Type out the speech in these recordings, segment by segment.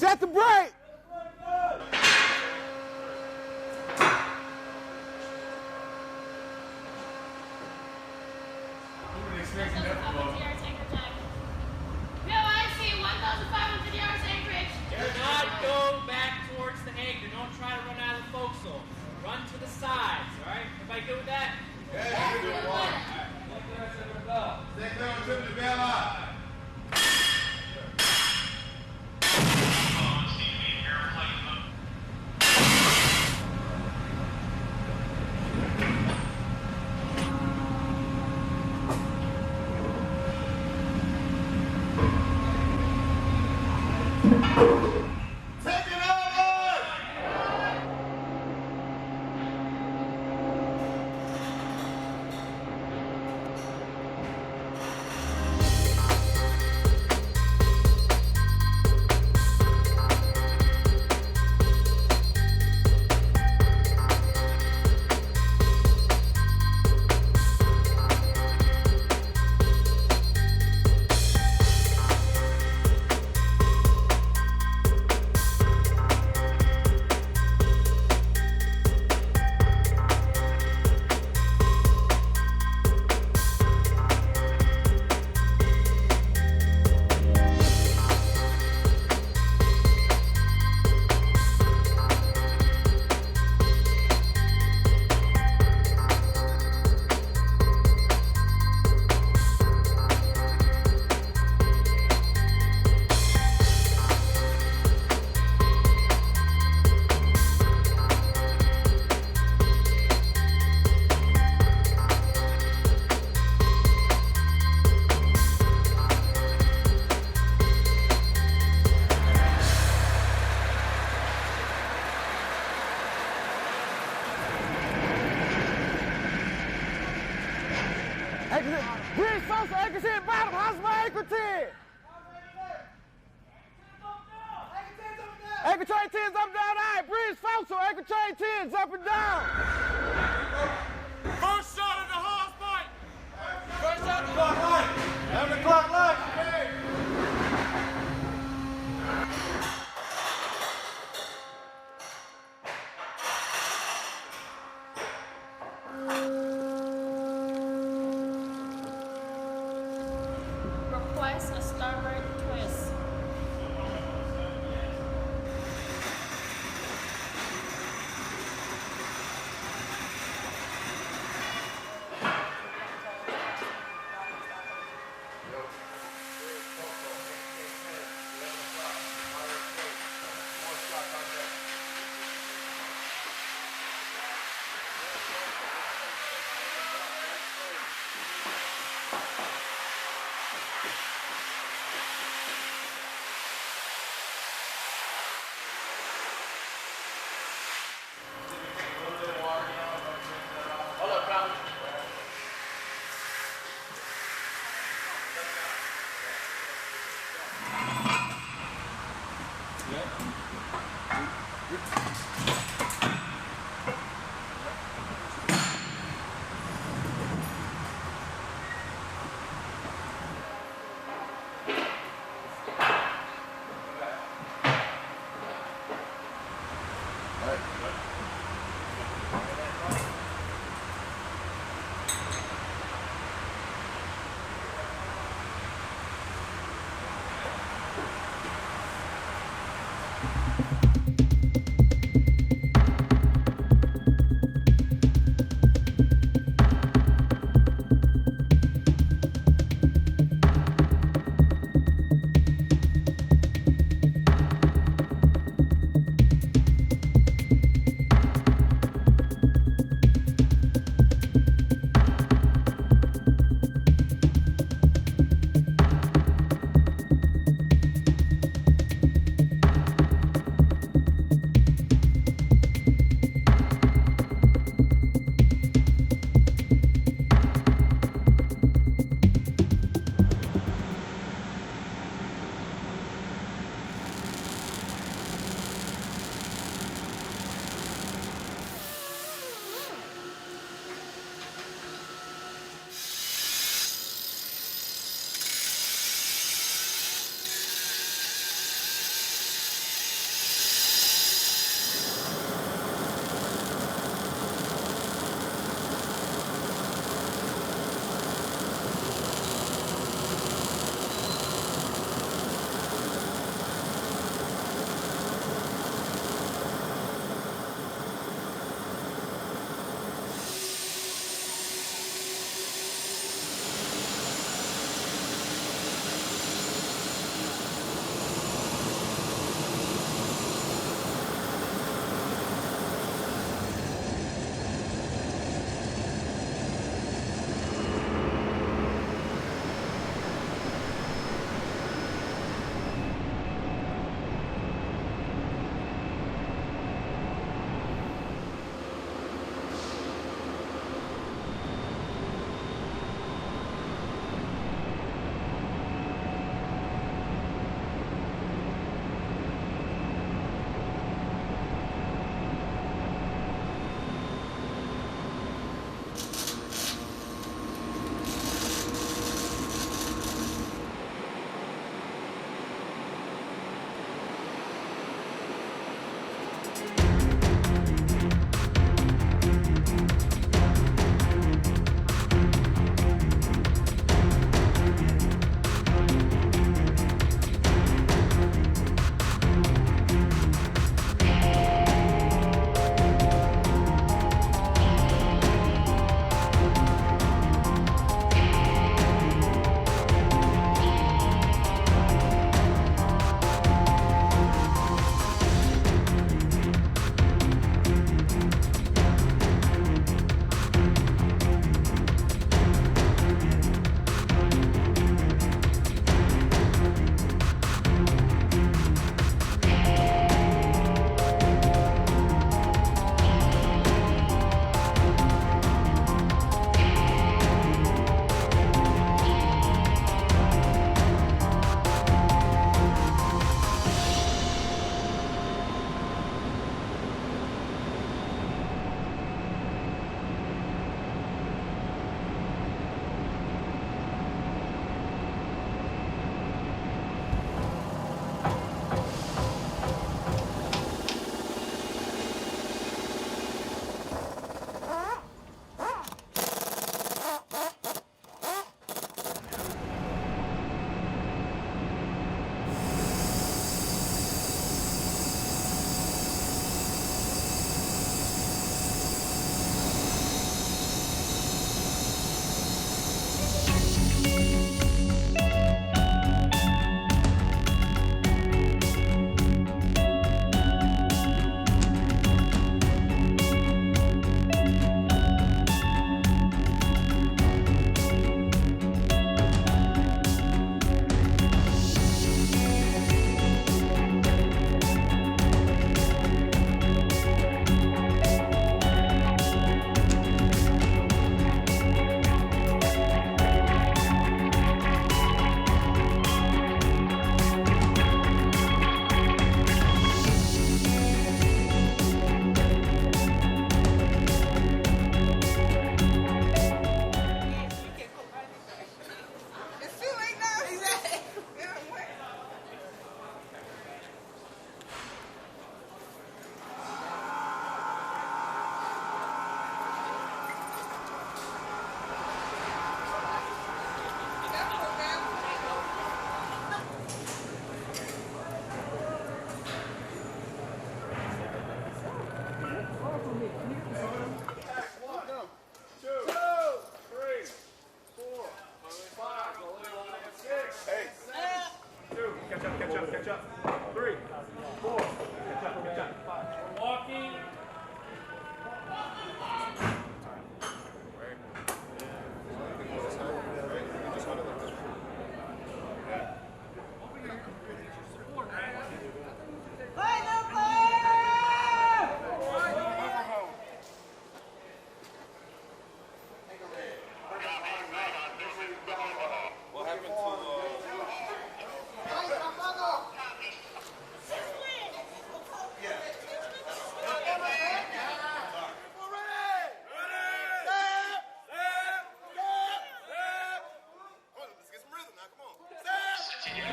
Set the brake! .500 yards anchorage. Do not go back towards the anchor. Don't try to run out of the forecastle. Run to the sides, all right? Everybody good with that? Yeah, good one. Stay clear to the bell out. Bridge first, anchor 10 bottom. How's my anchor 10? Anchor train 10's up and down. All right, bridge first, so anchor train 10's up and down. First shot of the hose point. First shot of the clock light. 11 o'clock light. Request a starboard twist.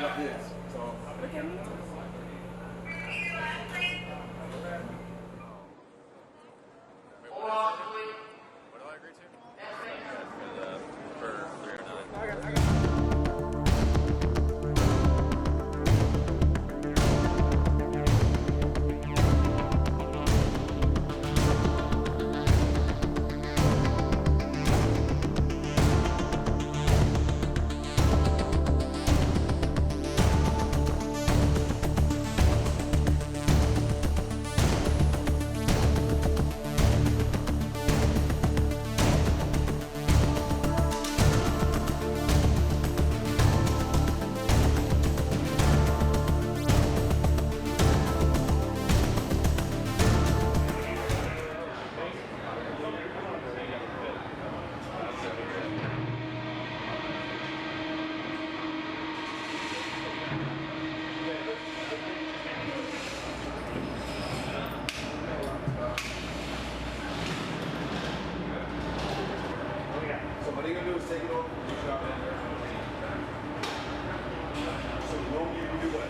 Like this. So. Look at me. What do I agree to? For 309. So what are you gonna do is take it over from the shop. So you won't give you what?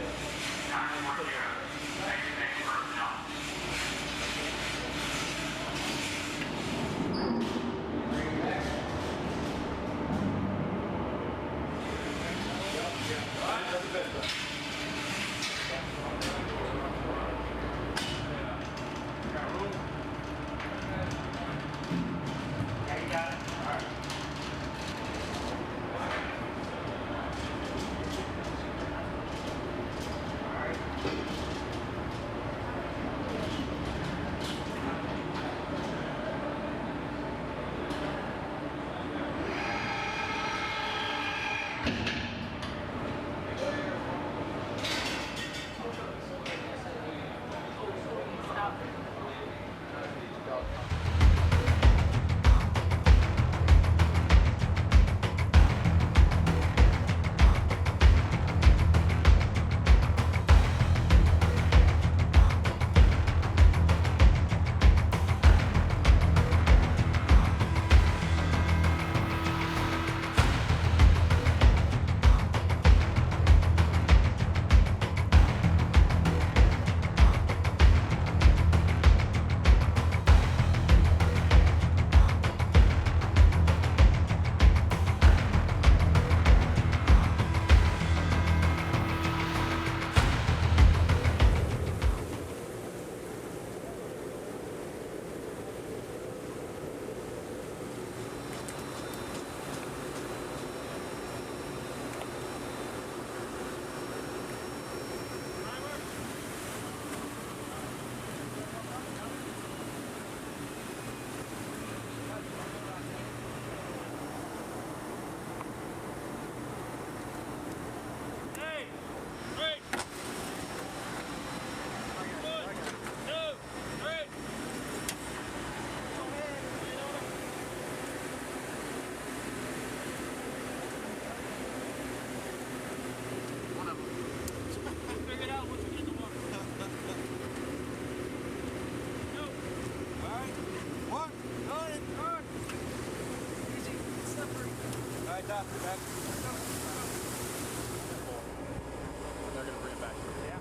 They're going to bring it back. Yeah.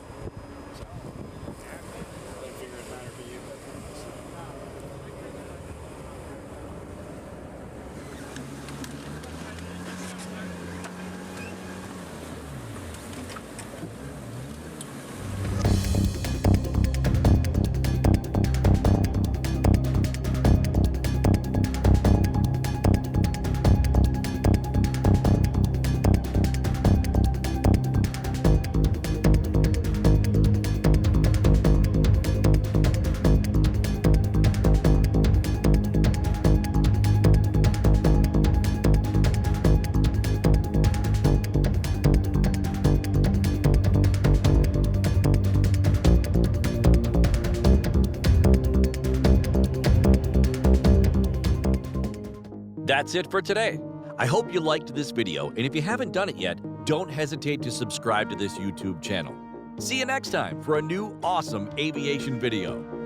So, they figure it matter for you. That's it for today. I hope you liked this video, and if you haven't done it yet, don't hesitate to subscribe to this YouTube channel. See you next time for a new awesome aviation video.